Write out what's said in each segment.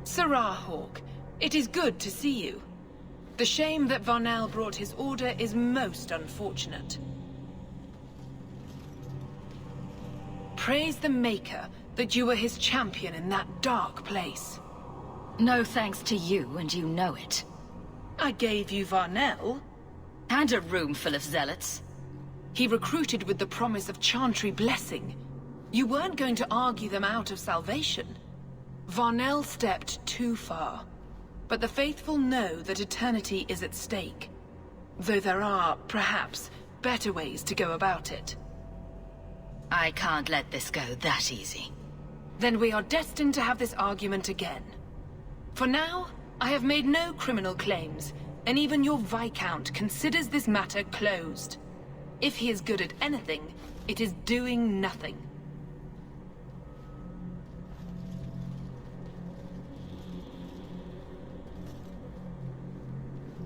Sirrah Hawk, it is good to see you. The shame that Varnell brought his order is most unfortunate. Praise the Maker that you were his champion in that dark place. No thanks to you, and you know it. I gave you Varnell. And a room full of zealots. He recruited with the promise of Chantry blessing. You weren't going to argue them out of salvation. Varnell stepped too far. But the faithful know that eternity is at stake. Though there are, perhaps, better ways to go about it. I can't let this go that easy. Then we are destined to have this argument again. For now, I have made no criminal claims, and even your Viscount considers this matter closed. If he is good at anything, it is doing nothing.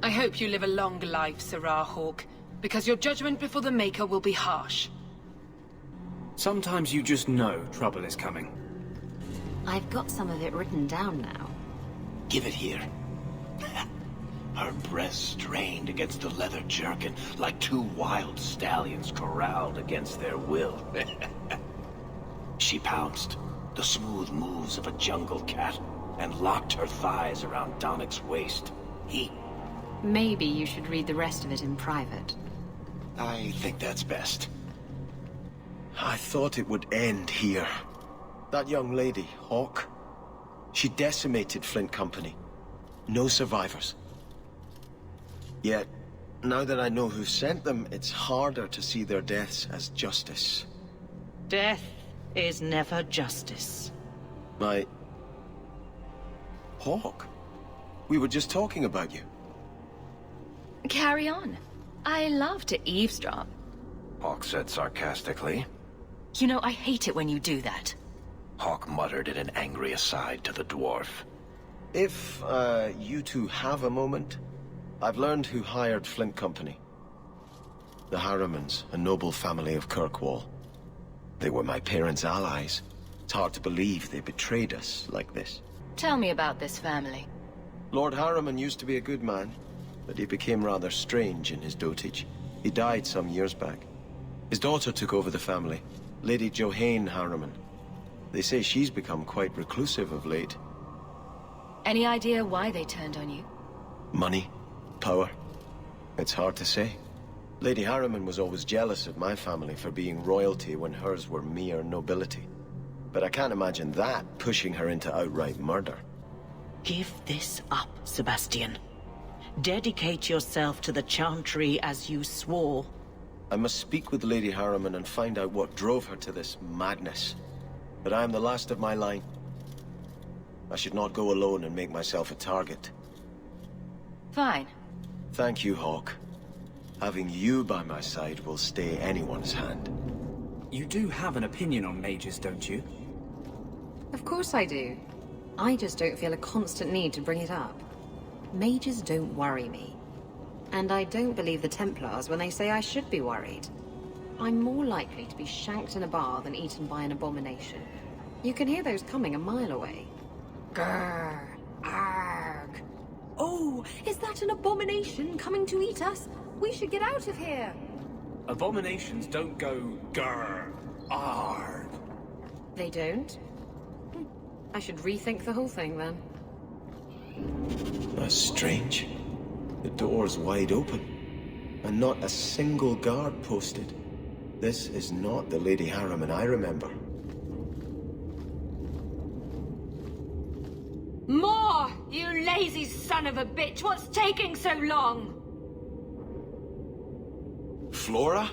I hope you live a long life, Sirrah Hawk, because your judgment before the Maker will be harsh. Sometimes you just know trouble is coming. I've got some of it written down now. Give it here. Her breasts strained against the leather jerkin like two wild stallions corralled against their will. She pounced, the smooth moves of a jungle cat, and locked her thighs around Donnick's waist. Maybe you should read the rest of it in private. I think that's best. I thought it would end here. That young lady, Hawk, she decimated Flint Company. No survivors. Yet, now that I know who sent them, it's harder to see their deaths as justice. Death is never justice. Hawk? We were just talking about you. Carry on. I love to eavesdrop. Hawk said sarcastically. You know, I hate it when you do that. Hawk muttered in an angry aside to the dwarf. If, you two have a moment, I've learned who hired Flint Company. The Harrimans, a noble family of Kirkwall. They were my parents' allies. It's hard to believe they betrayed us like this. Tell me about this family. Lord Harriman used to be a good man, but he became rather strange in his dotage. He died some years back. His daughter took over the family, Lady Johanne Harriman. They say she's become quite reclusive of late. Any idea why they turned on you? Money? Power? It's hard to say. Lady Harriman was always jealous of my family for being royalty when hers were mere nobility. But I can't imagine that pushing her into outright murder. Give this up, Sebastian. Dedicate yourself to the Chantry as you swore. I must speak with Lady Harriman and find out what drove her to this madness. But I am the last of my line. I should not go alone and make myself a target. Fine. Thank you, Hawk. Having you by my side will stay anyone's hand. You do have an opinion on mages, don't you? Of course I do. I just don't feel a constant need to bring it up. Mages don't worry me. And I don't believe the Templars when they say I should be worried. I'm more likely to be shanked in a bar than eaten by an abomination. You can hear those coming a mile away. Grrr, arg. Oh, is that an abomination coming to eat us? We should get out of here. Abominations don't go grrr, arg. They don't? I should rethink the whole thing then. That's strange. The door's wide open, and not a single guard posted. This is not the Lady Harriman I remember. More! You lazy son of a bitch! What's taking so long? Flora?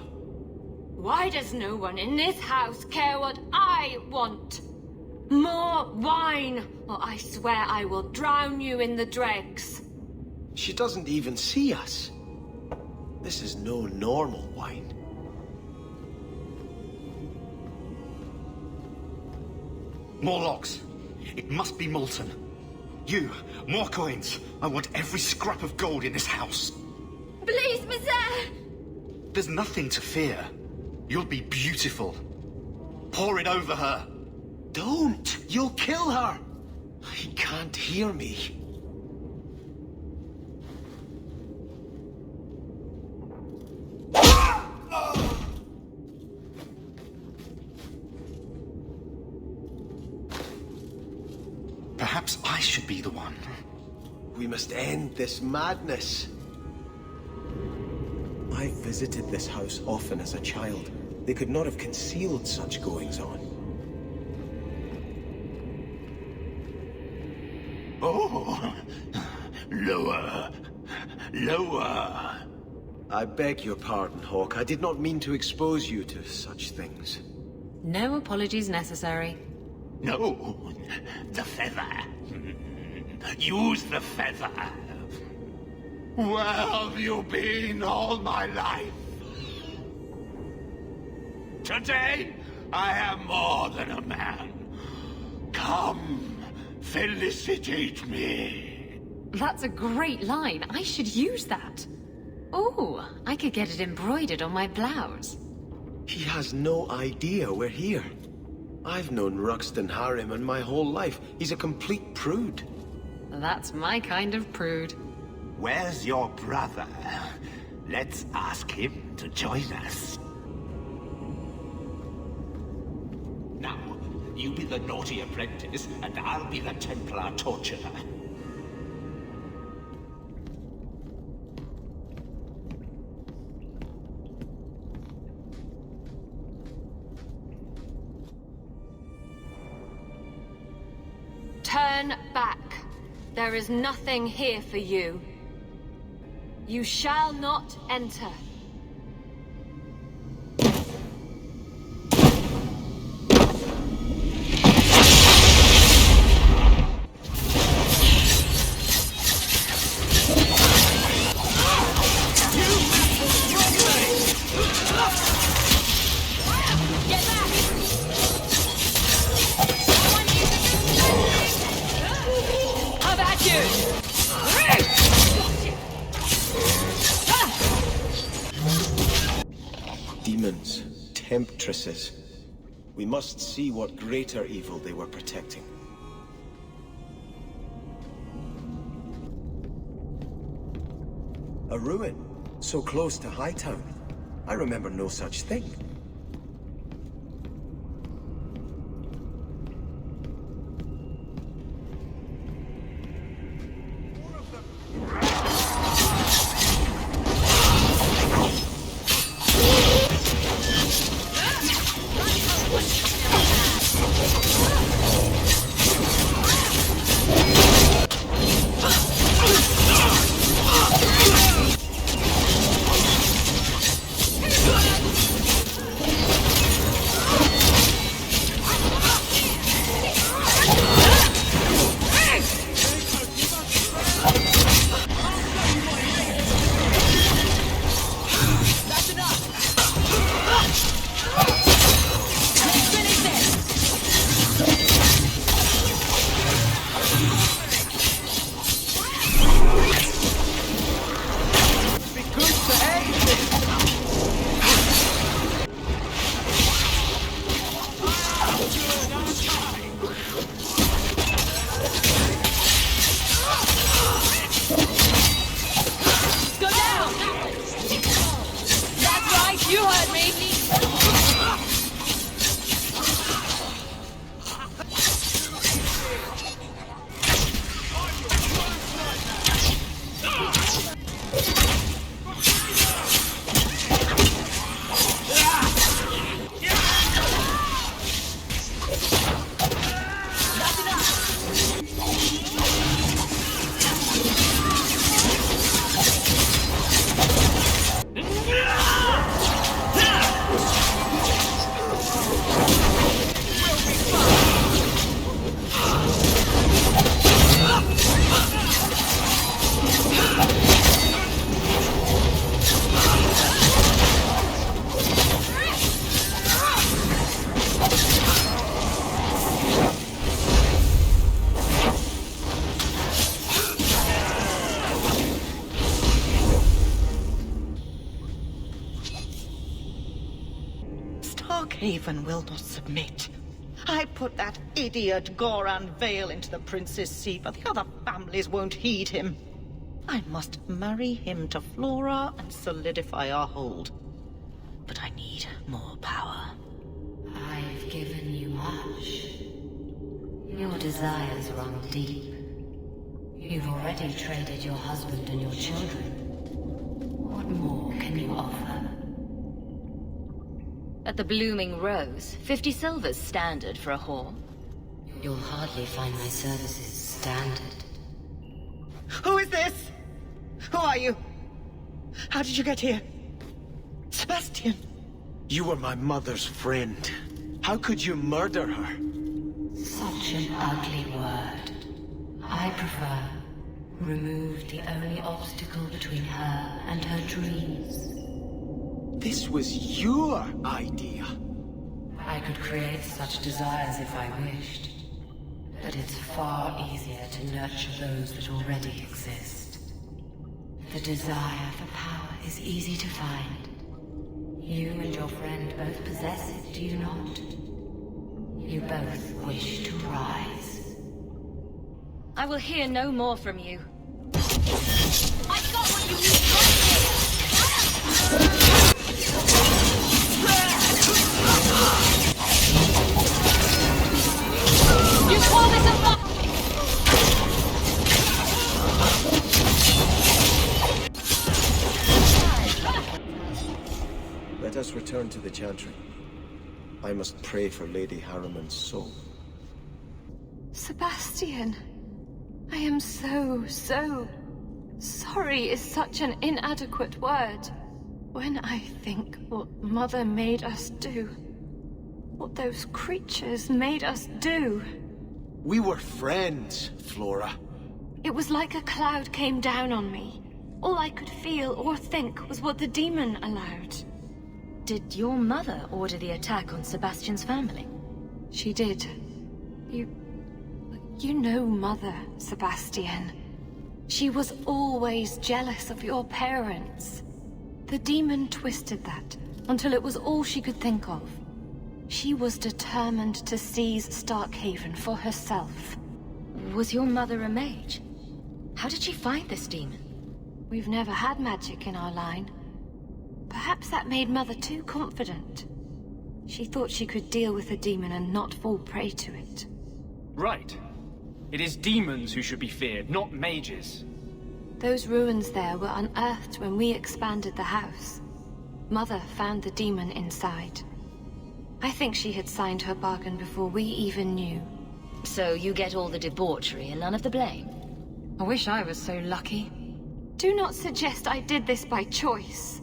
Why does no one in this house care what I want? More wine, or I swear I will drown you in the dregs. She doesn't even see us. This is no normal wine. More logs. It must be molten. You, more coins. I want every scrap of gold in this house. Please, Monsieur! There's nothing to fear. You'll be beautiful. Pour it over her. Don't! You'll kill her! He can't hear me. Perhaps I should be the one. We must end this madness. I visited this house often as a child. They could not have concealed such goings-on. Oh, lower, lower. I beg your pardon, Hawk. I did not mean to expose you to such things. No apologies necessary. No, the feather. Use the feather. Where have you been all my life? Today, I am more than a man. Come, felicitate me. That's a great line. I should use that. Oh, I could get it embroidered on my blouse. He has no idea we're here. I've known Ruxton Harriman my whole life. He's a complete prude. That's my kind of prude. Where's your brother? Let's ask him to join us. Now, you be the naughty apprentice, and I'll be the Templar torturer. Turn back. There is nothing here for you. You shall not enter. Demons, temptresses. We must see what greater evil they were protecting. A ruin, so close to Hightown. I remember no such thing. Starkhaven will not submit. I put that idiot Goran Vale into the prince's seat, but the other families won't heed him. I must marry him to Flora and solidify our hold. But I need more power. I've given you much. Your desires run deep. You've already traded your husband and your children. What more can you offer? At the Blooming Rose, 50 silver's standard for a whore. You'll hardly find my services standard. Who is this? Who are you? How did you get here? Sebastian! You were my mother's friend. How could you murder her? Such an ugly word. I prefer remove the only obstacle between her and her dreams. This was your idea. I could create such desires if I wished. But it's far easier to nurture those that already exist. The desire for power is easy to find. You and your friend both possess it, do you not? You both wish to rise. I will hear no more from you. I got what you need right here! You call this a fuck? Let us return to the Chantry. I must pray for Lady Harriman's soul. Sebastian, I am so sorry is such an inadequate word. When I think what Mother made us do, what those creatures made us do. We were friends, Flora. It was like a cloud came down on me. All I could feel or think was what the demon allowed. Did your mother order the attack on Sebastian's family? She did. You know Mother, Sebastian. She was always jealous of your parents. The demon twisted that until it was all she could think of. She was determined to seize Starkhaven for herself. Was your mother a mage? How did she find this demon? We've never had magic in our line. Perhaps that made Mother too confident. She thought she could deal with the demon and not fall prey to it. Right. It is demons who should be feared, not mages. Those ruins there were unearthed when we expanded the house. Mother found the demon inside. I think she had signed her bargain before we even knew. So you get all the debauchery and none of the blame? I wish I was so lucky. Do not suggest I did this by choice.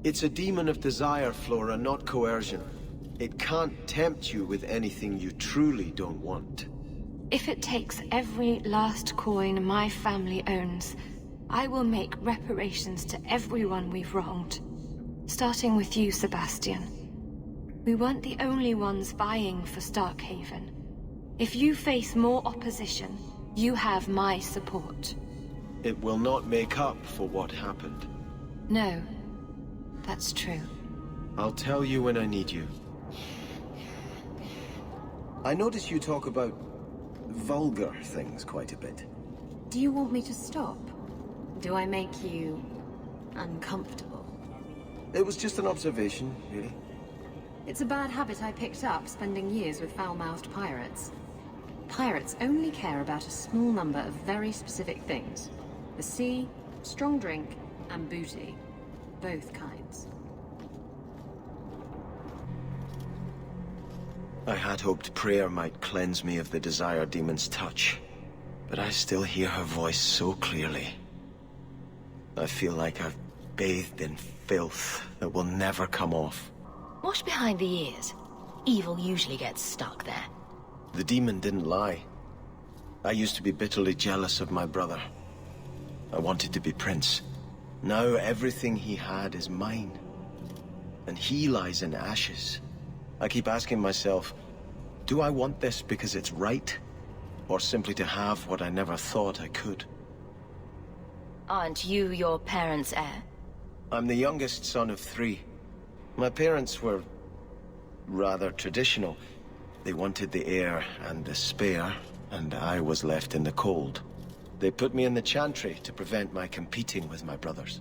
It's a demon of desire, Flora, not coercion. It can't tempt you with anything you truly don't want. If it takes every last coin my family owns, I will make reparations to everyone we've wronged. Starting with you, Sebastian. We weren't the only ones vying for Starkhaven. If you face more opposition, you have my support. It will not make up for what happened. No, that's true. I'll tell you when I need you. I notice you talk about vulgar things quite a bit. Do you want me to stop? Do I make you uncomfortable? It was just an observation, really. It's a bad habit I picked up spending years with foul-mouthed pirates. Pirates only care about a small number of very specific things. The sea, strong drink, and booty. Both kinds. I had hoped prayer might cleanse me of the desire demon's touch, but I still hear her voice so clearly. I feel like I've bathed in filth that will never come off. Wash behind the ears. Evil usually gets stuck there. The demon didn't lie. I used to be bitterly jealous of my brother. I wanted to be prince. Now everything he had is mine. And he lies in ashes. I keep asking myself, do I want this because it's right? Or simply to have what I never thought I could? Aren't you your parents' heir? I'm the youngest son of 3. My parents were rather traditional. They wanted the heir and the spare, and I was left in the cold. They put me in the Chantry to prevent my competing with my brothers.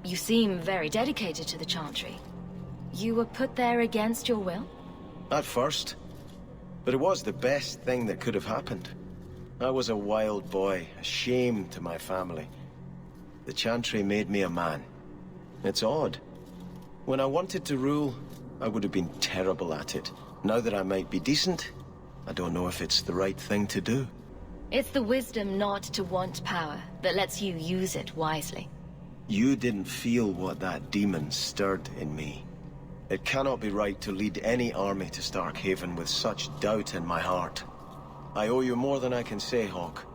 You seem very dedicated to the Chantry. You were put there against your will? At first. But it was the best thing that could have happened. I was a wild boy, a shame to my family. The Chantry made me a man. It's odd. When I wanted to rule, I would have been terrible at it. Now that I might be decent, I don't know if it's the right thing to do. It's the wisdom not to want power that lets you use it wisely. You didn't feel what that demon stirred in me. It cannot be right to lead any army to Starkhaven with such doubt in my heart. I owe you more than I can say, Hawk.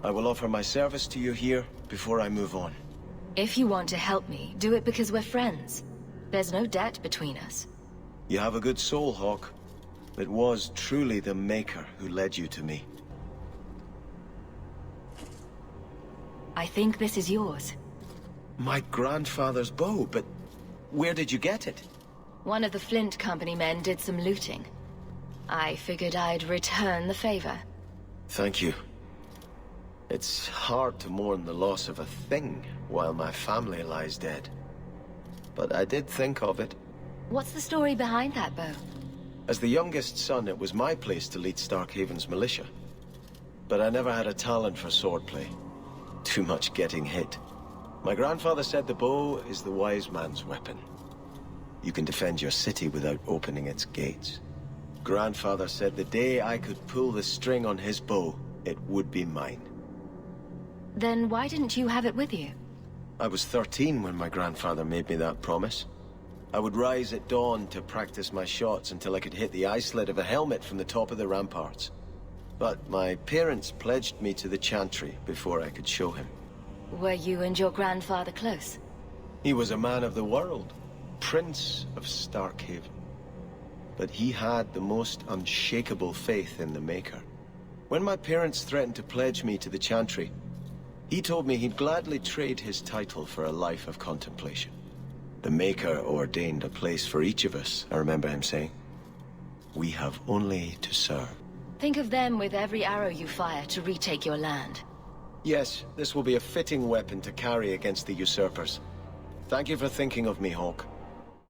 I will offer my service to you here before I move on. If you want to help me, do it because we're friends. There's no debt between us. You have a good soul, Hawk. It was truly the Maker who led you to me. I think this is yours. My grandfather's bow, but where did you get it? One of the Flint Company men did some looting. I figured I'd return the favor. Thank you. It's hard to mourn the loss of a thing while my family lies dead. But I did think of it. What's the story behind that bow? As the youngest son, it was my place to lead Starkhaven's militia. But I never had a talent for swordplay. Too much getting hit. My grandfather said the bow is the wise man's weapon. You can defend your city without opening its gates. Grandfather said the day I could pull the string on his bow, it would be mine. Then why didn't you have it with you? I was 13 when my grandfather made me that promise. I would rise at dawn to practice my shots until I could hit the eye slit of a helmet from the top of the ramparts. But my parents pledged me to the Chantry before I could show him. Were you and your grandfather close? He was a man of the world, Prince of Starkhaven. But he had the most unshakable faith in the Maker. When my parents threatened to pledge me to the Chantry, he told me he'd gladly trade his title for a life of contemplation. The Maker ordained a place for each of us, I remember him saying. We have only to serve. Think of them with every arrow you fire to retake your land. Yes, this will be a fitting weapon to carry against the usurpers. Thank you for thinking of me, Hawk.